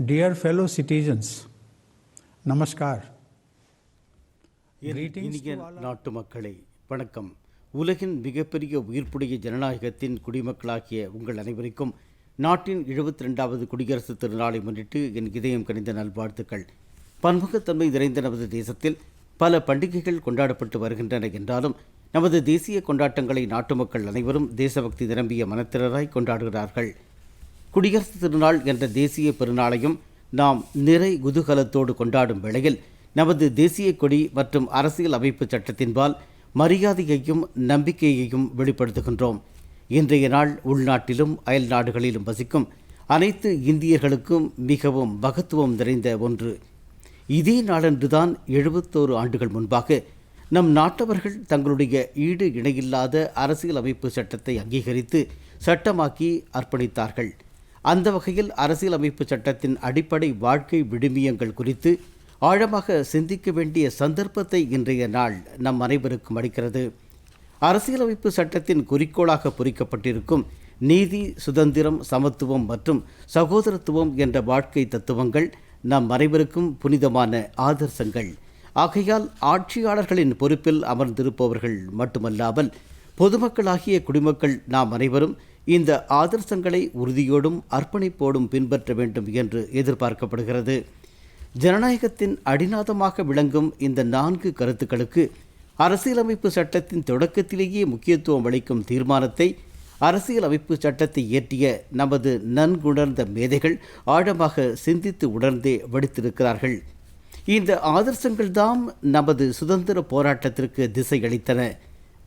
Dear fellow citizens, Namaskar. இனிய நாட்டு மக்களே வணக்கம். உலகின் மிகப்பெரிய உயிர்ப்புடைய ஜனநாயகத்தின் குடிமக்களாகிய உங்கள் அனைவருக்கும் நாட்டின் 72வது குடியரசு திருநாளை முன்னிட்டு என் இதயம் கனிந்த நல்வாழ்த்துக்கள். பன்முகத்தன்மை நிறைந்த நமது தேசத்தில் பல பண்டிகைகள் கொண்டாடப்பட்டு வருகின்றன என்றாலும் நமது தேசிய கொண்டாட்டங்களை நாட்டு மக்கள் அனைவரும் தேசபக்தி நிரம்பிய மனத்தினராய் கொண்டாடுகிறார்கள். குடியரசு திருநாள் என்ற தேசிய பெருநாளையும் நாம் நிறை குதூகலத்தோடு கொண்டாடும் வேளையில் நமது தேசிய கொடி மற்றும் அரசியல் அமைப்பு சட்டத்தின்பால் மரியாதையையும் நம்பிக்கையையும் வெளிப்படுத்துகின்றோம். இன்றைய நாள் உள்நாட்டிலும் அயல் நாடுகளிலும் வசிக்கும் அனைத்து இந்தியர்களுக்கும் மிகவும் மகத்துவம் நிறைந்த ஒன்று. இதே நாளன்றுதான் 71 ஆண்டுகள் முன்பாக நம் நாட்டவர்கள் தங்களுடைய ஈடு இணையில்லாத அரசியல் அமைப்பு சட்டத்தை அங்கீகரித்து சட்டமாக்கி அர்ப்பணித்தார்கள். அந்த வகையில் அரசியலமைப்பு சட்டத்தின் அடிப்படை வாழ்க்கை விழுமியங்கள் குறித்து ஆழமாக சிந்திக்க வேண்டிய சந்தர்ப்பத்தை இன்றைய நாள் நம் அனைவருக்கும் அளிக்கிறது. அரசியலமைப்பு சட்டத்தின் குறிக்கோளாக பொறிக்கப்பட்டிருக்கும் நீதி, சுதந்திரம், சமத்துவம் மற்றும் சகோதரத்துவம் என்ற வாழ்க்கை தத்துவங்கள் நம் அனைவருக்கும் புனிதமான ஆதர்சங்கள். ஆகையால் ஆட்சியாளர்களின் பொறுப்பில் அமர்ந்திருப்பவர்கள் மட்டுமல்லாமல் பொதுமக்களாகிய குடிமக்கள் நாம் அனைவரும் இந்த ஆதர்சங்களை உறுதியோடும் அர்ப்பணிப்போடும் பின்பற்ற வேண்டும் என்று எதிர்பார்க்கப்படுகிறது. ஜனநாயகத்தின் அடிநாதமாக விளங்கும் இந்த 4 கருத்துக்களுக்கு அரசியலமைப்பு சட்டத்தின் தொடக்கத்திலேயே முக்கியத்துவம் அளிக்கும் தீர்மானத்தை அரசியலமைப்பு சட்டத்தை இயற்றிய நமது நன்குணர்ந்த மேதைகள் ஆழமாக சிந்தித்து உணர்ந்தே வடித்திருக்கிறார்கள். இந்த ஆதர்சங்கள்தாம் நமது சுதந்திர போராட்டத்திற்கு திசை அளித்தன.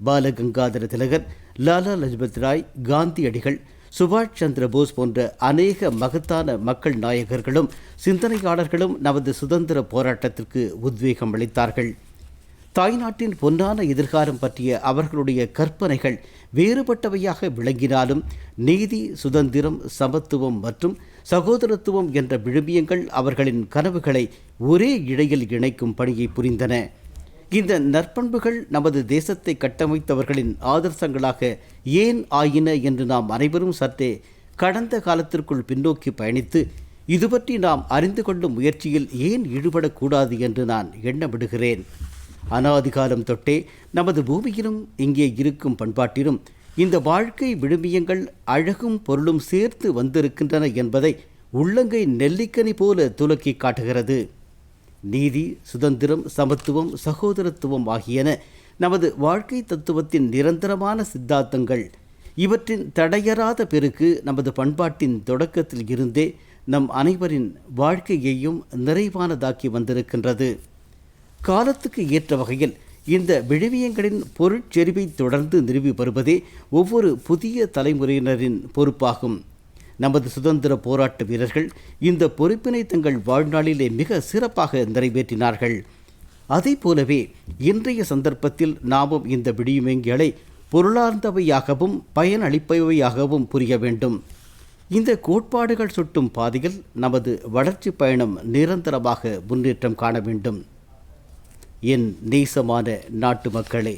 பாலகங்காதர திலகர், லாலா லஜபத் ராய், காந்தியடிகள், சுபாஷ் சந்திர போஸ் போன்ற அநேக மகத்தான மக்கள் நாயகர்களும் சிந்தனையாளர்களும் நமது சுதந்திர போராட்டத்திற்கு உத்வேகம் அளித்தார்கள். தாய்நாட்டின் பொன்னான எதிர்காலம் பற்றிய அவர்களுடைய கற்பனைகள் வேறுபட்டவையாக விளங்கினாலும் நீதி, சுதந்திரம், சமத்துவம் மற்றும் சகோதரத்துவம் என்ற விழுமியங்கள் அவர்களின் கனவுகளை ஒரே இழையில் இணைக்கும் பணியை புரிந்தன. இந்த நற்பண்புகள் நமது தேசத்தை கட்டமைத்தவர்களின் ஆதர்சங்களாக ஏன் ஆயின என்று நாம் அனைவரும் சற்றே கடந்த காலத்திற்குள் பின்னோக்கி பயணித்து இது பற்றி நாம் அறிந்து கொள்ளும் முயற்சியில் ஏன் ஈடுபடக்கூடாது என்று நான் எண்ணமிடுகிறேன். அனாதிகாலம் தொட்டே நமது பூமியிலும் இங்கே இருக்கும் பண்பாட்டிலும் இந்த வாழ்க்கை விழுமியங்கள் அழகும் பொருளும் சேர்த்து வந்திருக்கின்றன என்பதை உள்ளங்கை நெல்லிக்கனி போல துலக்கி காட்டுகிறது. நீதி, சுதந்திரம், சமத்துவம், சகோதரத்துவம் ஆகியன நமது வாழ்க்கை தத்துவத்தின் நிரந்தரமான சித்தாந்தங்கள். இவற்றின் தடையறாத பெருக்கு நமது பண்பாட்டின் தொடக்கத்தில் இருந்தே நம் அனைவரின் வாழ்க்கையையும் நிறைவானதாக்கி வந்திருக்கின்றது. காலத்துக்கு ஏற்ற வகையில் இந்த விழுமியங்களின் பொருட்செறிவை தொடர்ந்து நிறுவி வருவதே ஒவ்வொரு புதிய தலைமுறையினரின் பொறுப்பாகும். நமது சுதந்திர போராட்ட வீரர்கள் இந்த பொறுப்பினை தங்கள் வாழ்நாளிலே மிக சிறப்பாக நிறைவேற்றினார்கள். அதே போலவே இன்றைய சந்தர்ப்பத்தில் நாமும் இந்த விழுமியங்களை பொருளார்ந்தவையாகவும் பயனளிப்பவையாகவும் புரிய வேண்டும். இந்த கோட்பாடுகள் சுட்டும் பாதையில் நமது வளர்ச்சி பயணம் நிரந்தரமாக முன்னேற்றம் காண வேண்டும். என் நேசமான நாட்டு மக்களே,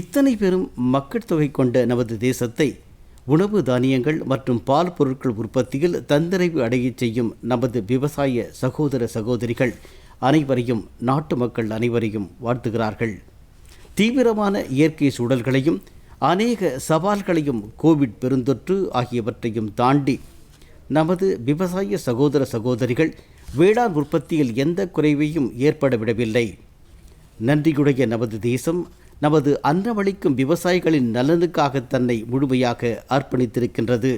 இத்தனை பெரும் மக்கள் தொகை கொண்ட நமது தேசத்தை உணவு தானியங்கள் மற்றும் பால் பொருட்கள் உற்பத்தியில் தன்னிறைவு அடையச் செய்யும் நமது விவசாய சகோதர சகோதரிகள் அனைவரையும் நாட்டு மக்கள் அனைவரையும் வாழ்த்துகிறார்கள். தீவிரமான இயற்கை சூழல்களையும் அநேக சவால்களையும் கோவிட் பெருந்தொற்று ஆகியவற்றையும் தாண்டி நமது விவசாய சகோதர சகோதரிகள் வேளாண் உற்பத்தியில் எந்த குறைவையும் ஏற்படவிடவில்லை. நன்றியுடைய நமது தேசம் நமது அன்னமளிக்கும் விவசாயிகளின் நலனுக்காக தன்னை முழுமையாக அர்ப்பணித்திருக்கின்றது.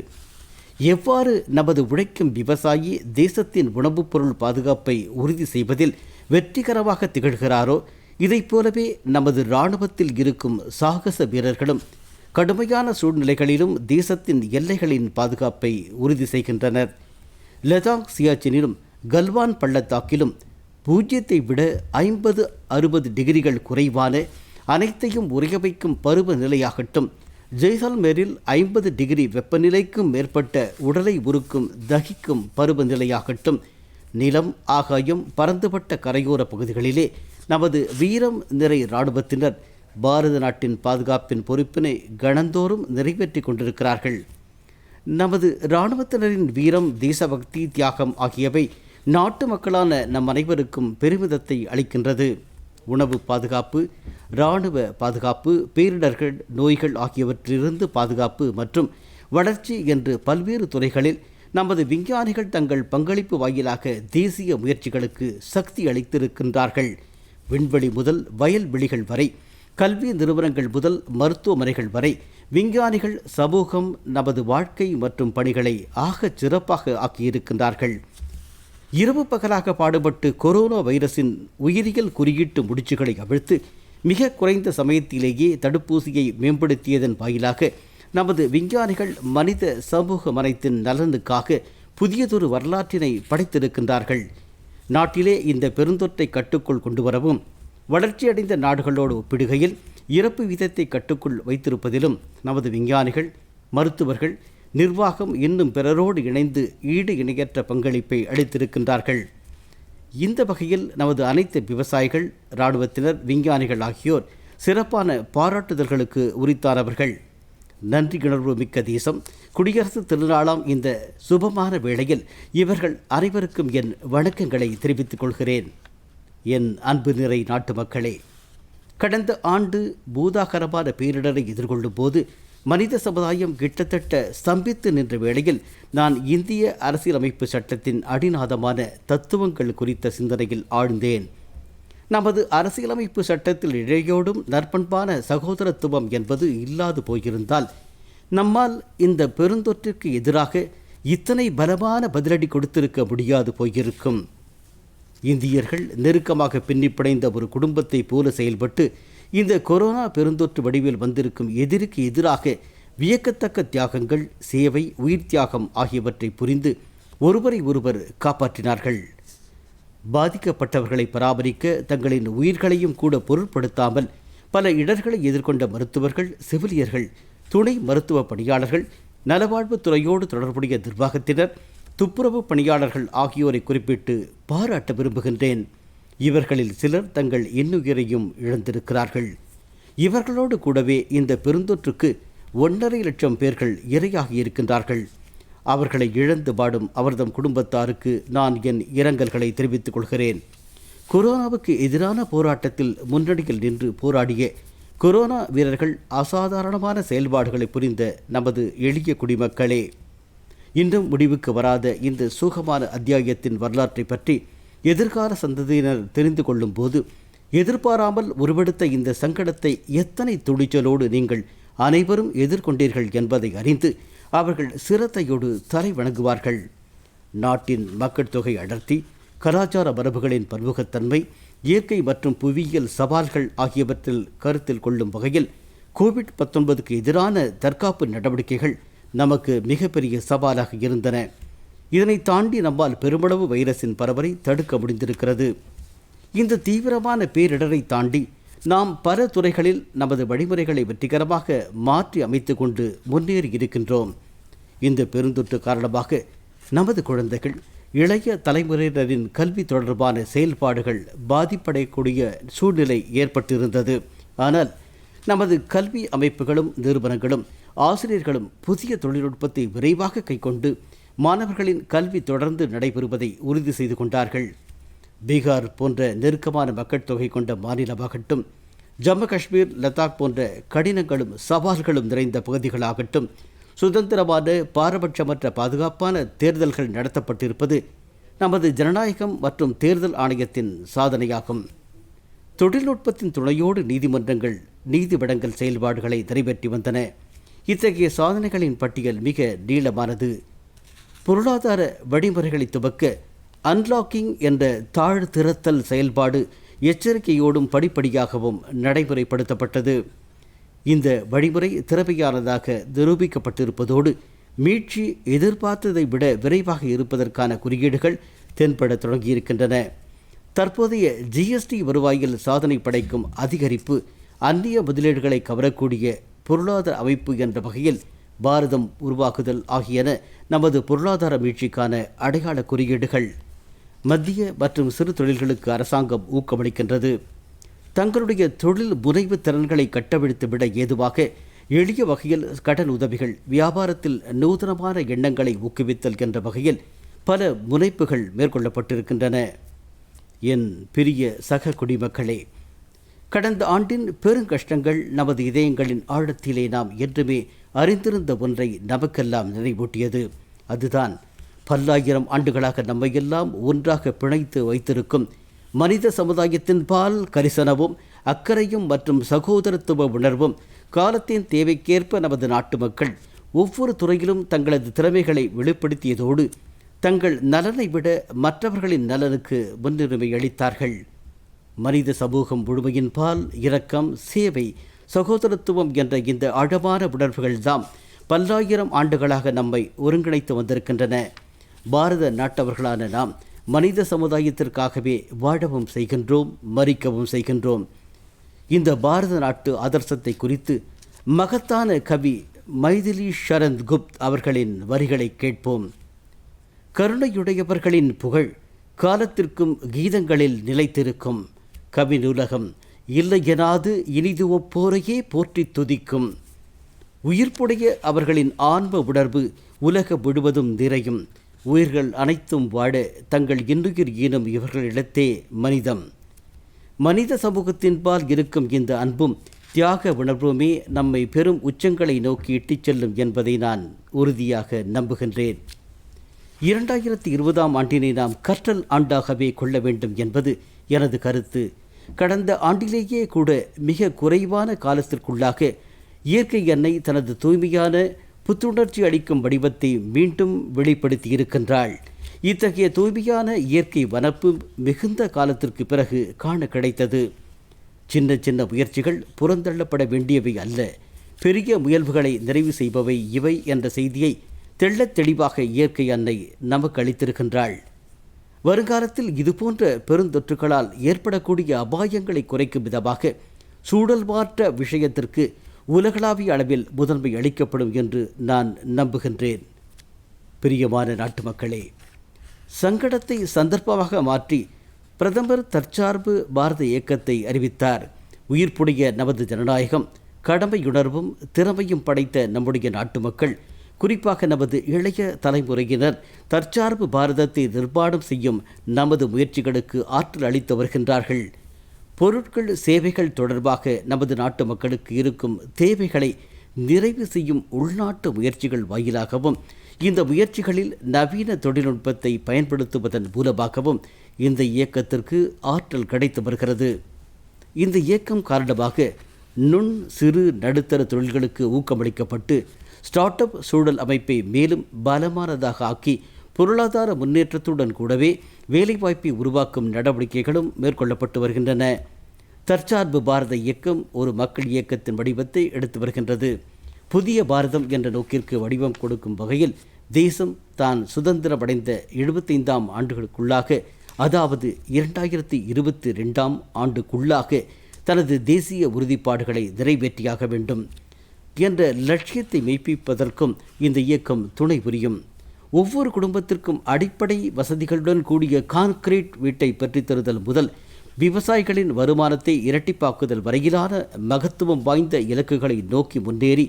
எவ்வாறு நமது உழைக்கும் விவசாயி தேசத்தின் உணவுப் பொருள் பாதுகாப்பை உறுதி செய்வதில் வெற்றிகரமாக திகழ்கிறாரோ இதைப் போலவே நமது இராணுவத்தில் இருக்கும் சாகச வீரர்களும் கடுமையான சூழ்நிலைகளிலும் தேசத்தின் எல்லைகளின் பாதுகாப்பை உறுதி செய்கின்றனர். லடாக், சியாச்சினிலும் கல்வான் பள்ளத்தாக்கிலும் 0 விட 50-60 டிகிரிகள் குறைவான அனைத்தையும் உறைய வைக்கும் பருவ நிலையாகட்டும், ஜெய்சால்மேரில் 50 டிகிரி வெப்பநிலைக்கும் மேற்பட்ட உடலை உருக்கும் தகிக்கும் பருவநிலையாகட்டும், நிலம், ஆகாயம், பரந்துபட்ட கரையோர பகுதிகளிலே நமது வீரம் நிறை இராணுவத்தினர் பாரத நாட்டின் பாதுகாப்பின் பொறுப்பினை கணந்தோறும் நிறைவேற்றி கொண்டிருக்கிறார்கள். நமது இராணுவத்தினரின் வீரம், தேசபக்தி, தியாகம் ஆகியவை நாட்டு மக்களான நம் அனைவருக்கும் பெருமிதத்தை அளிக்கின்றது. உணவு பாதுகாப்பு, இராணுவ பாதுகாப்பு, பேரிடர்கள், நோய்கள் ஆகியவற்றிலிருந்து பாதுகாப்பு மற்றும் வளர்ச்சி என்று பல்வேறு துறைகளில் நமது விஞ்ஞானிகள் தங்கள் பங்களிப்பு வாயிலாக தேசிய முயற்சிகளுக்கு சக்தி அளித்திருக்கின்றார்கள். விண்வெளி முதல் வயல்வெளிகள் வரை, கல்வி நிறுவனங்கள் முதல் மருத்துவமனைகள் வரை, விஞ்ஞானிகள் சமூகம் நமது வாழ்க்கை மற்றும் பணிகளை ஆகச் சிறப்பாக ஆக்கியிருக்கின்றார்கள். இரவு பகலாக பாடுபட்டு கொரோனா வைரஸின் உயிரியல் குறியீட்டு முடிச்சுகளை அவிழ்த்து மிக குறைந்த சமயத்திலேயே தடுப்பூசியை மேம்படுத்தியதன் வாயிலாக நமது விஞ்ஞானிகள் மனித சமூக மனத்தின் நலனுக்காக புதியதொரு வரலாற்றினை படைத்திருக்கின்றார்கள். நாட்டிலே இந்த பெருந்தொற்றை கட்டுக்குள் கொண்டு வரவும், வளர்ச்சியடைந்த நாடுகளோடு ஒப்பிடுகையில் இறப்பு வீதத்தை கட்டுக்குள் வைத்திருப்பதிலும் நமது விஞ்ஞானிகள், மருத்துவர்கள், நிர்வாகம் இன்னும் பிறரோடு இணைந்து ஈடு இணையற்ற பங்களிப்பை அளித்திருக்கின்றார்கள். இந்த வகையில் நமது அனைத்து விவசாயிகள், இராணுவத்தினர், விஞ்ஞானிகள் ஆகியோர் சிறப்பான பாராட்டுதல்களுக்கு உரித்தானவர்கள். நன்றியுணர்வு மிக்க தேசம், குடியரசு திருநாளாம் இந்த சுபமான வேளையில் இவர்கள் அனைவருக்கும் என் வணக்கங்களை தெரிவித்துக் கொள்கிறேன். என் அன்பு நிறை நாட்டு மக்களே, கடந்த ஆண்டு பூதாகரமான பேரிடரை எதிர்கொள்ளும் போது மனித சமுதாயம் கிட்டத்தட்ட ஸ்தம்பித்து நின்ற வேளையில் நான் இந்திய அரசியலமைப்பு சட்டத்தின் அடிநாதமான தத்துவங்கள் குறித்த சிந்தனையில் ஆழ்ந்தேன். நமது அரசியலமைப்பு சட்டத்தில் இழையோடும் நற்பண்பான சகோதரத்துவம் என்பது இல்லாது போயிருந்தால் நம்மால் இந்த பெருந்தொற்றிற்கு எதிராக இத்தனை பலமான பதிலடி கொடுத்திருக்க முடியாது போயிருக்கும். இந்தியர்கள் நெருக்கமாக பின்னிப்படைந்த ஒரு குடும்பத்தை போல செயல்பட்டு இந்த கொரோனா பெருந்தொற்று வடிவில் வந்திருக்கும் எதிருக்கு எதிராக வியக்கத்தக்க தியாகங்கள், சேவை, உயிர் தியாகம் ஆகியவற்றை புரிந்து ஒருவரை ஒருவர் காப்பாற்றினார்கள். பாதிக்கப்பட்டவர்களை பராமரிக்க தங்களின் உயிர்களையும் கூட பொருட்படுத்தாமல் பல இடர்களை எதிர்கொண்ட மருத்துவர்கள், செவிலியர்கள், துணை மருத்துவ பணியாளர்கள், நலவாழ்வுத் துறையோடு தொடர்புடைய நிர்வாகத்தினர், துப்புரவு பணியாளர்கள் ஆகியோரை குறிப்பிட்டு பாராட்ட விரும்புகின்றேன். இவர்களில் சிலர் தங்கள் இன்னுயிரையும் இழந்திருக்கிறார்கள். இவர்களோடு கூடவே இந்த பெருந்தொற்றுக்கு 1.5 லட்சம் பேர்கள் இரையாகி இருக்கின்றார்கள். அவர்களை இழந்து வாடும் அவர்தம் குடும்பத்தாருக்கு நான் என் இரங்கல்களை தெரிவித்துக் கொள்கிறேன். கொரோனாவுக்கு எதிரான போராட்டத்தில் முன்னணியில் நின்று போராடிய கொரோனா வீரர்கள், அசாதாரணமான செயல்பாடுகளை புரிந்த நமது எளிய குடிமக்களே, இன்னும் முடிவுக்கு வராத இந்த சோகமான அத்தியாயத்தின் வரலாற்றை பற்றி எதிர்கால சந்ததியினர் தெரிந்து கொள்ளும் போது எதிர்பாராமல் உருவெடுத்த இந்த சங்கடத்தை எத்தனை துணிச்சலோடு நீங்கள் அனைவரும் எதிர்கொண்டீர்கள் என்பதை அறிந்து அவர்கள் சிரத்தையோடு தலை வணங்குவார்கள். நாட்டின் மக்கள் தொகை அடர்த்தி, கலாச்சார மரபுகளின் பன்முகத்தன்மை, இயற்கை மற்றும் புவியியல் சவால்கள் ஆகியவற்றில் கருத்தில் கொள்ளும் வகையில் கோவிட்-19க்கு எதிரான தற்காப்பு நடவடிக்கைகள் நமக்கு மிகப்பெரிய சவாலாக இருந்தன. இதனை தாண்டி நம்மால் பெருமளவு வைரஸின் பரவலை தடுக்க முடிந்திருக்கிறது. இந்த தீவிரமான பேரிடரை தாண்டி நாம் பல துறைகளில் நமது வழிமுறைகளை வெற்றிகரமாக மாற்றி அமைத்து கொண்டு முன்னேறி இருக்கின்றோம். இந்த பெருந்தொற்று காரணமாக நமது குழந்தைகள், இளைய தலைமுறையினரின் கல்வி தொடர்பான செயல்பாடுகள் பாதிப்படையக்கூடிய சூழ்நிலை ஏற்பட்டிருந்தது. ஆனால் நமது கல்வி அமைப்புகளும் நிறுவனங்களும் ஆசிரியர்களும் புதிய தொழில்நுட்பத்தை விரைவாக கைக்கொண்டு மாணவர்களின் கல்வி தொடர்ந்து நடைபெறுவதை உறுதி செய்து கொண்டார்கள். பீகார் போன்ற நெருக்கமான மக்கள் தொகை கொண்ட மாநிலமாகட்டும், ஜம்மு காஷ்மீர், லத்தாக் போன்ற கடினங்களும் சவால்களும் நிறைந்த பகுதிகளாகட்டும், சுதந்திரமான, பாரபட்சமற்ற பாதுகாப்பான தேர்தல்கள் நடத்தப்பட்டிருப்பது நமது ஜனநாயகம் மற்றும் தேர்தல் ஆணையத்தின் சாதனையாகும். தொழில்நுட்பத்தின் துணையோடு நீதிமன்றங்கள், நீதிமன்றங்கள் செயல்பாடுகளை நிறைவேற்றி வந்தன. இத்தகைய சாதனைகளின் பட்டியல் மிக நீளமானது. பொருளாதார வழிமுறைகளை துவக்க அன்லாக்கிங் என்ற தாழ்திறத்தல் செயல்பாடு எச்சரிக்கையோடும் படிப்படியாகவும் நடைமுறைப்படுத்தப்பட்டது. இந்த வழிமுறை திறமையானதாக நிரூபிக்கப்பட்டிருப்பதோடு மீட்சி எதிர்பார்த்ததை விட விரைவாக இருப்பதற்கான குறியீடுகள் தென்பட தொடங்கியிருக்கின்றன. தற்போதைய ஜிஎஸ்டி வருவாயில் சாதனை படைக்கும் அதிகரிப்பு, அந்நிய முதலீடுகளை கவரக்கூடிய பொருளாதார அமைப்பு என்ற வகையில் பாரதம் உருவாக்குதல் ஆகியன நமது பொருளாதார மீட்சிக்கான அடையாள குறியீடுகள். மத்திய மற்றும் சிறு தொழில்களுக்கு அரசாங்கம் ஊக்கமளிக்கின்றது. தங்களுடைய தொழில் முனைவு திறன்களை கட்டவிழ்த்து விட ஏதுவாக எளிய வகையில் கடன் உதவிகள், வியாபாரத்தில் நூதனமான எண்ணங்களை ஊக்குவித்தல் என்ற வகையில் பல முனைப்புகள் மேற்கொள்ளப்பட்டிருக்கின்றன. என் பிரிய சக குடிமக்களே, கடந்த ஆண்டின் பெருங்கஷ்டங்கள் நமது இதயங்களின் ஆழத்திலே நாம் என்றுமே அறிந்திருந்த ஒன்றை நமக்கெல்லாம் நினைவூட்டியது. அதுதான் பல்லாயிரம் ஆண்டுகளாக நம்மையெல்லாம் ஒன்றாக பிணைத்து வைத்திருக்கும் மனித சமுதாயத்தின் பால் கரிசனமும் அக்கறையும் மற்றும் சகோதரத்துவ உணர்வும். காலத்தின் தேவைக்கேற்ப நமது நாட்டு மக்கள் ஒவ்வொரு துறையிலும் தங்களது திறமைகளை வெளிப்படுத்தியதோடு தங்கள் நலனை விட மற்றவர்களின் நலனுக்கு முன்னுரிமை அளித்தார்கள். மனித சமூகம் முழுமையின் பால் இரக்கம், சேவை, சகோதரத்துவம் என்ற இந்த ஆழமான உணர்வுகள்தாம் பல்லாயிரம் ஆண்டுகளாக நம்மை ஒருங்கிணைத்து வந்திருக்கின்றன. பாரத நாட்டவர்களான நாம் மனித சமுதாயத்திற்காகவே வாழவும் செய்கின்றோம், மரிக்கவும் செய்கின்றோம். இந்த பாரத நாட்டு ஆதர்சத்தை குறித்து மகத்தான கவி மைதிலி ஷரத் குப்த் அவர்களின் வரிகளை கேட்போம். கருணையுடையவர்களின் புகழ் காலத்திற்கும் கீதங்களில் நிலைத்திருக்கும். கவி நூலகம் இல்லையெனாது இனிது ஒப்போரையே போற்றி துதிக்கும். உயிர்ப்புடைய அவர்களின் ஆன்ம உணர்வு உலக முழுவதும் நிறையும். உயிர்கள் அனைத்தும் வாழ தங்கள் இன்னுயிர் ஈனும் இவர்களிடத்தே மனிதம். மனித சமூகத்தின்பால் இருக்கும் இந்த அன்பும் தியாக உணர்வுமே நம்மை பெரும் உச்சங்களை நோக்கி இட்டுச் செல்லும் என்பதை நான் உறுதியாக நம்புகின்றேன். 2020ஆம் ஆண்டினை நாம் கற்றல் ஆண்டாகவே கொள்ள வேண்டும் என்பது எனது கருத்து. கடந்த ஆண்டிலேயே கூட மிக குறைவான காலத்திற்குள்ளாக இயற்கை அன்னை தனது தூய்மையான புத்துணர்ச்சி அளிக்கும் வடிவத்தை மீண்டும் வெளிப்படுத்தியிருக்கின்றாள். இத்தகைய தூய்மையான இயற்கை வனப்பு மிகுந்த காலத்திற்கு பிறகு காண கிடைத்தது. சின்ன சின்ன முயற்சிகள் புறந்தள்ளப்பட வேண்டியவை அல்ல, பெரிய முயல்வுகளை நிறைவு செய்பவை இவை என்ற செய்தியை தெள்ளத் தெளிவாக இயற்கை அன்னை நமக்கு அளித்திருக்கின்றாள். வருங்காலத்தில் இதுபோன்ற பெருந்தொற்றுகளால் ஏற்படக்கூடிய அபாயங்களை குறைக்கும் விதமாக சூழல் மாற்ற விஷயத்திற்கு உலகளாவிய அளவில் முதன்மை அளிக்கப்படும் என்று நான் நம்புகின்றேன். பிரியமான நாட்டு மக்களே, சங்கடத்தை சந்தர்ப்பமாக மாற்றி பிரதமர் தற்சார்பு பாரத இயக்கத்தை அறிவித்தார். உயிர்ப்புடைய நமது ஜனநாயகம், கடமையுணர்வும் திறமையும் படைத்த நம்முடைய நாட்டு மக்கள், குறிப்பாக நமது இளைய தலைமுறையினர் தற்சார்பு பாரதத்தை நிர்மாணம் செய்யும் நமது முயற்சிகளுக்கு ஆற்றல் அளித்து வருகின்றார்கள். பொருட்கள், சேவைகள் தொடர்பாக நமது நாட்டு மக்களுக்கு இருக்கும் தேவைகளை நிறைவு செய்யும் உள்நாட்டு முயற்சிகள் வாயிலாகவும், இந்த முயற்சிகளில் நவீன தொழில்நுட்பத்தை பயன்படுத்துவதன் மூலமாகவும் இந்த இயக்கத்திற்கு ஆற்றல் கிடைத்து வருகிறது. இந்த இயக்கம் காரணமாக நுண், சிறு, நடுத்தர தொழில்களுக்கு ஊக்கமளிக்கப்பட்டு ஸ்டார்ட் அப் சூழல் அமைப்பை மேலும் பலமானதாக ஆக்கி பொருளாதார முன்னேற்றத்துடன் கூடவே வேலைவாய்ப்பை உருவாக்கும் நடவடிக்கைகளும் மேற்கொள்ளப்பட்டு வருகின்றன. தற்சார்பு பாரத இயக்கம் ஒரு மக்கள் இயக்கத்தின் வடிவத்தை எடுத்து வருகின்றது. புதிய பாரதம் என்ற நோக்கிற்கு வடிவம் கொடுக்கும் வகையில் தேசம் தான் சுதந்திரமடைந்த 75ஆம் ஆண்டுகளுக்குள்ளாக, அதாவது 2022ஆம் ஆண்டுக்குள்ளாக தனது தேசிய உறுதிப்பாடுகளை நிறைவேற்றியாக வேண்டும் என்ற லட்சியத்தை மெய்ப்பிப்பதற்கும் இந்த இயக்கம் துணை புரியும். ஒவ்வொரு குடும்பத்திற்கும் அடிப்படை வசதிகளுடன் கூடிய கான்கிரீட் வீட்டை பெற்றுத்தருதல் முதல் விவசாயிகளின் வருமானத்தை இரட்டிப்பாக்குதல் வரையிலான மகத்துவம் வாய்ந்த இலக்குகளை நோக்கி முன்னேறி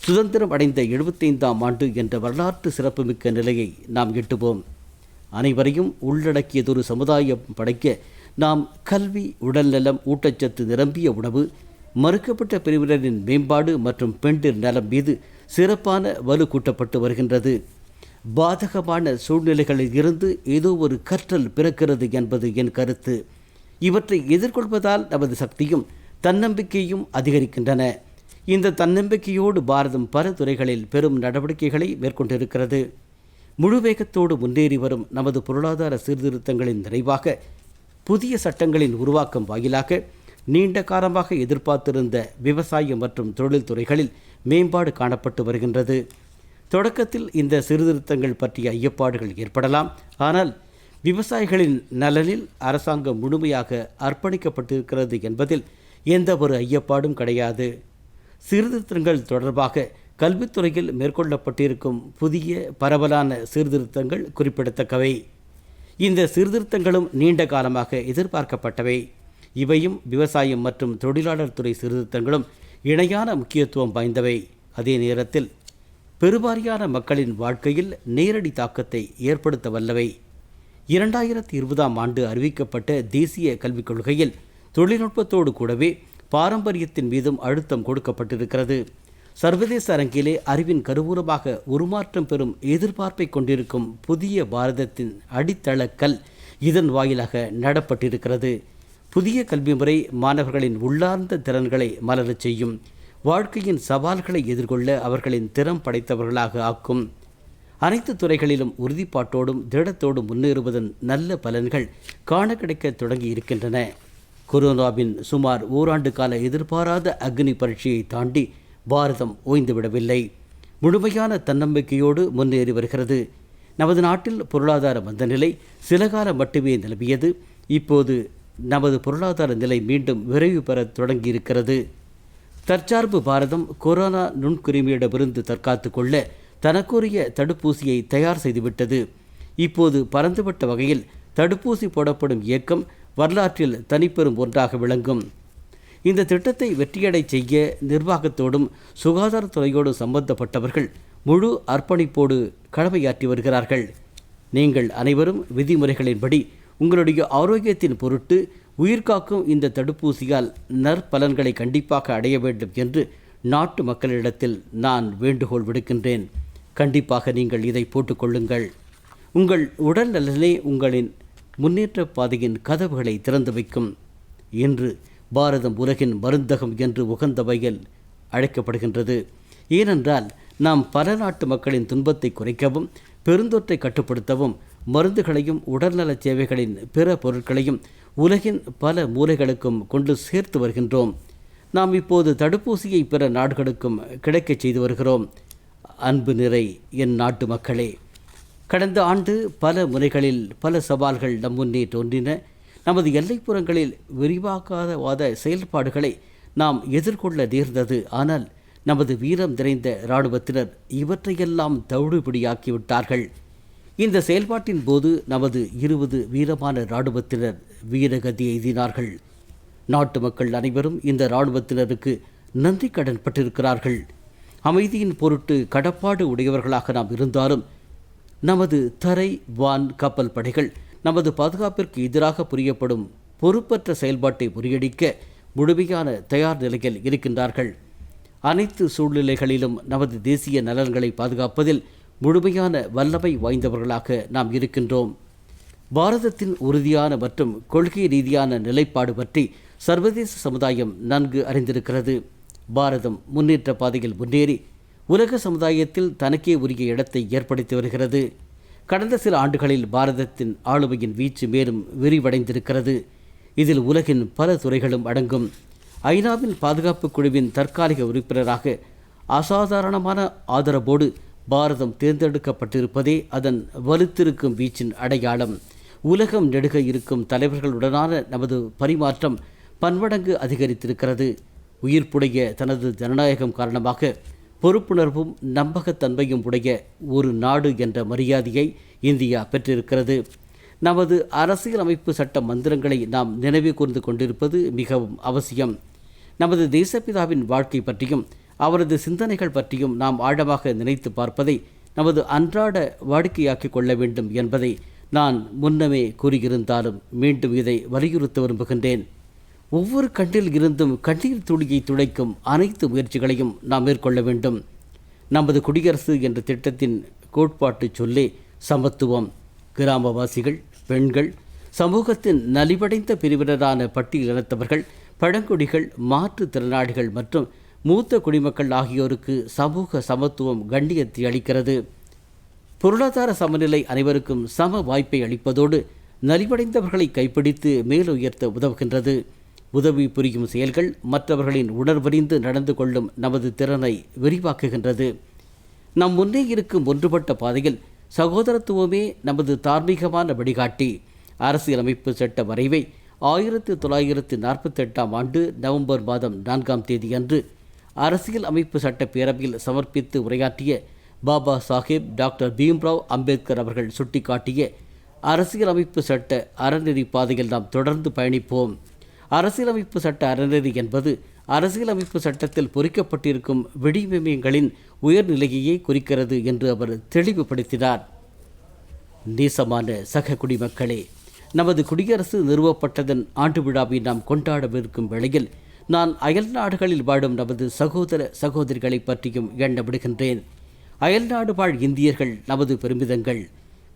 சுதந்திரம் அடைந்த 75ஆம் ஆண்டு என்ற வரலாற்று சிறப்புமிக்க நிலையை நாம் எட்டுவோம். அனைவரையும் உள்ளடக்கியதொரு சமுதாயம் படைக்க நாம் கல்வி, உடல்நலம், ஊட்டச்சத்து நிரம்பிய உணவு, மறுக்கப்பட்ட பிரிவினரின் மேம்பாடு மற்றும் பெண்டிர் நலம் மீது சிறப்பான வலு கூட்டப்பட்டு வருகின்றது. பாதகமான சூழ்நிலைகளில் இருந்து ஏதோ ஒரு கற்றல் பிறக்கிறது என்பது என் கருத்து. இவற்றை எதிர்கொள்வதால் நமது சக்தியும் தன்னம்பிக்கையும் அதிகரிக்கின்றன. இந்த தன்னம்பிக்கையோடு பாரதம் பல துறைகளில் பெரும் நடவடிக்கைகளை மேற்கொண்டிருக்கிறது. முழு வேகத்தோடு முன்னேறி வரும் நமது பொருளாதார சீர்திருத்தங்களின் நிறைவாக புதிய சட்டங்களின் உருவாக்கம் வாயிலாக நீண்ட காலமாக எதிர்பார்த்திருந்த விவசாயம் மற்றும் தொழில்துறைகளில் மேம்பாடு காணப்பட்டு வருகின்றது. தொடக்கத்தில் இந்த சீர்திருத்தங்கள் பற்றிய ஐயப்பாடுகள் ஏற்படலாம். ஆனால் விவசாயிகளின் நலனில் அரசாங்கம் முழுமையாக அர்ப்பணிக்கப்பட்டிருக்கிறது என்பதில் எந்த ஒரு ஐயப்பாடும் கிடையாது. சீர்திருத்தங்கள் தொடர்பாக கல்வித்துறையில் மேற்கொள்ளப்பட்டிருக்கும் புதிய பரவலான சீர்திருத்தங்கள் குறிப்பிடத்தக்கவை. இந்த சீர்திருத்தங்களும் நீண்ட காலமாக எதிர்பார்க்கப்பட்டவை. இவையும் விவசாயம் மற்றும் தொழிலாளர் துறை சீர்திருத்தங்களும் இணையான முக்கியத்துவம் வாய்ந்தவை. அதே நேரத்தில் பெருவாரியான மக்களின் வாழ்க்கையில் நேரடி தாக்கத்தை ஏற்படுத்த வல்லவை. 2020ஆம் ஆண்டு அறிவிக்கப்பட்ட தேசிய கல்விக் கொள்கையில் தொழில்நுட்பத்தோடு கூடவே பாரம்பரியத்தின் மீதும் அழுத்தம் கொடுக்கப்பட்டிருக்கிறது. சர்வதேச அரங்கிலே அறிவின் கருவூலமாக உருமாற்றம் பெறும் எதிர்பார்ப்பை கொண்டிருக்கும் புதிய பாரதத்தின் அடித்தளக்கல் இதன் வாயிலாக நடப்பட்டிருக்கிறது. புதிய கல்வி முறை மாணவர்களின் உள்ளார்ந்த திறன்களை மலரச் செய்யும், வாழ்க்கையின் சவால்களை எதிர்கொள்ள அவர்களின் திறம் படைத்தவர்களாக ஆக்கும். அனைத்து துறைகளிலும் உறுதிப்பாட்டோடும் திடத்தோடும் முன்னேறுவதன் நல்ல பலன்கள் காண கிடைக்க தொடங்கி இருக்கின்றன. கொரோனாவின் சுமார் ஓராண்டு கால எதிர்பாராத அக்னி பரீட்சையை தாண்டி பாரதம் ஓய்ந்துவிடவில்லை. முழுமையான தன்னம்பிக்கையோடு முன்னேறி வருகிறது. நமது நாட்டில் பொருளாதார மந்தநிலை சில காலம் மட்டுமே நிலவியது. இப்போது நமது பொருளாதார நிலை மீண்டும் விரைவு பெற தொடங்கியிருக்கிறது. தற்சார்பு பாரதம் கொரோனா நுண்கிருமியிடமிருந்து தற்காத்து கொள்ள தனக்குரிய தடுப்பூசியை தயார் செய்துவிட்டது. இப்போது பரந்துபட்ட வகையில் தடுப்பூசி போடப்படும் இயக்கம் வரலாற்றில் தனிப்பெரும் ஒன்றாக விளங்கும். இந்த திட்டத்தை வெற்றியடை செய்ய நிர்வாகத்தோடும் சுகாதாரத்துறையோடும் சம்பந்தப்பட்டவர்கள் முழு அர்ப்பணிப்போடு கடமையாற்றி வருகிறார்கள். நீங்கள் அனைவரும் விதிமுறைகளின்படி உங்களுடைய ஆரோக்கியத்தின் பொருட்டு உயிர்காக்கும் இந்த தடுப்பூசியால் நற்பலன்களை கண்டிப்பாக அடைய வேண்டும் என்று நாட்டு மக்களிடத்தில் நான் வேண்டுகோள் விடுக்கின்றேன். கண்டிப்பாக நீங்கள் இதை போட்டுக்கொள்ளுங்கள். உங்கள் உடல் நலனே உங்களின் முன்னேற்ற பாதையின் கதவுகளை திறந்து வைக்கும். இன்று பாரதம் உலகின் மருந்தகம் என்று உகந்த வகையில் அழைக்கப்படுகின்றது. ஏனென்றால் நாம் பல நாட்டு மக்களின் துன்பத்தை குறைக்கவும் பெருந்தொற்றை கட்டுப்படுத்தவும் மருந்துகளையும் உடல்நலச் சேவைகளின் பிற பொருட்களையும் உலகின் பல மூலைகளுக்கும் கொண்டு சேர்த்து வருகின்றோம். நாம் இப்போது தடுப்பூசியை பிற நாடுகளுக்கும் கிடைக்கச் செய்து வருகிறோம். அன்பு நிறை என் நாட்டு மக்களே, கடந்த ஆண்டு பல முறைகளில் பல சவால்கள் நம் முன்னே தோன்றின. நமது எல்லைப்புறங்களில் விரிவாக்காத செயல்பாடுகளை நாம் எதிர்கொள்ள நேர்ந்தது. ஆனால் நமது வீரம் நிறைந்த இராணுவத்தினர் இவற்றையெல்லாம் தவிடுபடியாக்கிவிட்டார்கள். இந்த செயல்பாட்டின் போது நமது 20 வீரமான இராணுவத்தினர் வீரகதி எய்தினார்கள். நாட்டு மக்கள் அனைவரும் இந்த இராணுவத்தினருக்கு நன்றி கடன் பட்டிருக்கிறார்கள். அமைதியின் பொருட்டு கடப்பாடு உடையவர்களாக நாம் இருந்தாலும் நமது தரை வான் கப்பல் படைகள் நமது பாதுகாப்பிற்கு எதிராக புரியப்படும் பொறுப்பற்ற செயல்பாட்டை முறியடிக்க முழுமையான தயார் நிலையில் இருக்கின்றார்கள். அனைத்து சூழ்நிலைகளிலும் நமது தேசிய நலன்களை பாதுகாப்பதில் முழுமையான வல்லமை வாய்ந்தவர்களாக நாம் இருக்கின்றோம். பாரதத்தின் உறுதியான மற்றும் கொள்கை ரீதியான நிலைப்பாடு பற்றி சர்வதேச சமுதாயம் நன்கு அறிந்திருக்கிறது. பாரதம் முன்னேற்ற பாதையில் முன்னேறி உலக சமுதாயத்தில் தனக்கே உரிய இடத்தை ஏற்படுத்தி வருகிறது. கடந்த சில ஆண்டுகளில் பாரதத்தின் ஆளுமையின் வீச்சு மேலும் விரிவடைந்திருக்கிறது. இதில் உலகின் பல துறைகளும் அடங்கும். ஐநாவின் பாதுகாப்பு குழுவின் தற்காலிக உறுப்பினராக அசாதாரணமான ஆதரவோடு பாரதம் தேர்ந்தெடுக்கப்பட்டிருப்பதே அதன் வலுத்திருக்கும் வீச்சின் அடையாளம். உலகம் நெடுக இருக்கும் தலைவர்களுடனான நமது பரிமாற்றம் பன்மடங்கு அதிகரித்திருக்கிறது. உயிர்ப்புடைய தனது ஜனநாயகம் காரணமாக பொறுப்புணர்வும் நம்பகத்தன்மையும் உடைய ஒரு நாடு என்ற மரியாதையை இந்தியா பெற்றிருக்கிறது. நமது அரசியலமைப்பு சட்ட மந்திரங்களை நாம் நினைவு கூர்ந்து கொண்டிருப்பது மிகவும் அவசியம். நமது தேசப்பிதாவின் வாழ்க்கை பற்றியும் அவரது சிந்தனைகள் பற்றியும் நாம் ஆழமாக நினைத்து பார்ப்பதை நமது அன்றாட வாடிக்கையாக்கி கொள்ள வேண்டும் என்பதை நான் முன்னமே கூறியிருந்தாலும் மீண்டும் இதை வலியுறுத்த விரும்புகின்றேன். ஒவ்வொரு கண்ணில் இருந்தும் கண்ணீர் துளியை துடைக்கும் அனைத்து முயற்சிகளையும் நாம் மேற்கொள்ள வேண்டும். நமது குடியரசு என்ற திட்டத்தின் கோட்பாட்டு சொல்லே சமத்துவம். கிராமவாசிகள், பெண்கள், சமூகத்தின் நலிவடைந்த பிரிவினரான பட்டியலினத்தவர்கள், பழங்குடிகள், மாற்றுத்திறனாளிகள் மற்றும் மூத்த குடிமக்கள் ஆகியோருக்கு சமூக சமத்துவம் கண்ணியத்தை அளிக்கிறது. பொருளாதார சமநிலை அனைவருக்கும் சம வாய்ப்பை அளிப்பதோடு நலிவடைந்தவர்களை கைப்பிடித்து மேலுயர்த்த உதவுகின்றது. உதவி புரியும் செயல்கள் மற்றவர்களின் உணர்வறிந்து நடந்து கொள்ளும் நமது திறனை விரிவாக்குகின்றது. நம் முன்னே இருக்கும் ஒன்றுபட்ட பாதையில் சகோதரத்துவமே நமது தார்மீகமான வழிகாட்டி. அரசியலமைப்பு சட்ட வரைவை 1948ஆம் ஆண்டு நவம்பர் மாதம் 4ஆம் தேதி அன்று அரசியல் அமைப்பு சட்ட பேரவையில் சமர்ப்பித்து உரையாற்றிய பாபா சாஹேப் டாக்டர் பீம்ராவ் அம்பேத்கர் அவர்கள் சுட்டிக்காட்டிய அரசியலமைப்பு சட்ட அறநெறி பாதையில் நாம் தொடர்ந்து பயணிப்போம். அரசியலமைப்பு சட்ட அறநெறி என்பது அரசியலமைப்பு சட்டத்தில் பொறிக்கப்பட்டிருக்கும் விடிமயங்களின் உயர்நிலையையே குறிக்கிறது என்று அவர் தெளிவுபடுத்தினார். நேசமான சக குடிமக்களே, நமது குடியரசு நிறுவப்பட்டதன் ஆண்டு விழாவை நாம் கொண்டாடவிருக்கும் வேளையில் நான் அயல் நாடுகளில் வாழும் நமது சகோதர சகோதரிகளை பற்றியும் எண்ண விடுகின்றேன். அயல்நாடு வாழ் இந்தியர்கள் நமது பெருமிதங்கள்.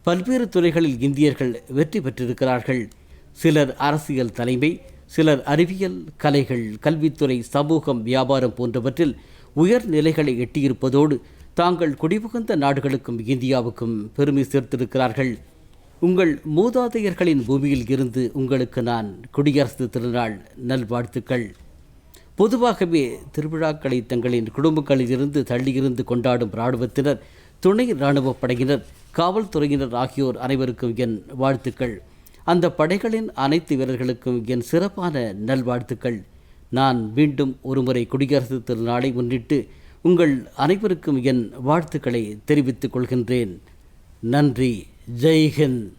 பல்வேறு துறைகளில் இந்தியர்கள் வெற்றி பெற்றிருக்கிறார்கள். சிலர் அரசியல் தலைமை, சிலர் அறிவியல், கலைகள், கல்வித்துறை, சமூகம், வியாபாரம் போன்றவற்றில் உயர் நிலைகளை எட்டியிருப்பதோடு தாங்கள் குடிபுகுந்த நாடுகளுக்கும் இந்தியாவுக்கும் பெருமை சேர்த்திருக்கிறார்கள். உங்கள் மூதாதையர்களின் பூமியில் இருந்து உங்களுக்கு நான் குடியரசு திருநாள் நல்வாழ்த்துக்கள். பொதுவாகவே திருவிழாக்களை தங்களின் குடும்பங்களில் இருந்து தள்ளியிருந்து கொண்டாடும் இராணுவத்தினர், துணை இராணுவப் படையினர், காவல்துறையினர் ஆகியோர் அனைவருக்கும் என் வாழ்த்துக்கள். அந்த படைகளின் அனைத்து வீரர்களுக்கும் என் சிறப்பான நல்வாழ்த்துக்கள். நான் மீண்டும் ஒருமுறை குடியரசு திருநாளை முன்னிட்டு உங்கள் அனைவருக்கும் என் வாழ்த்துக்களை தெரிவித்துக் கொள்கின்றேன். நன்றி. ஜெய் ஹிந்த்.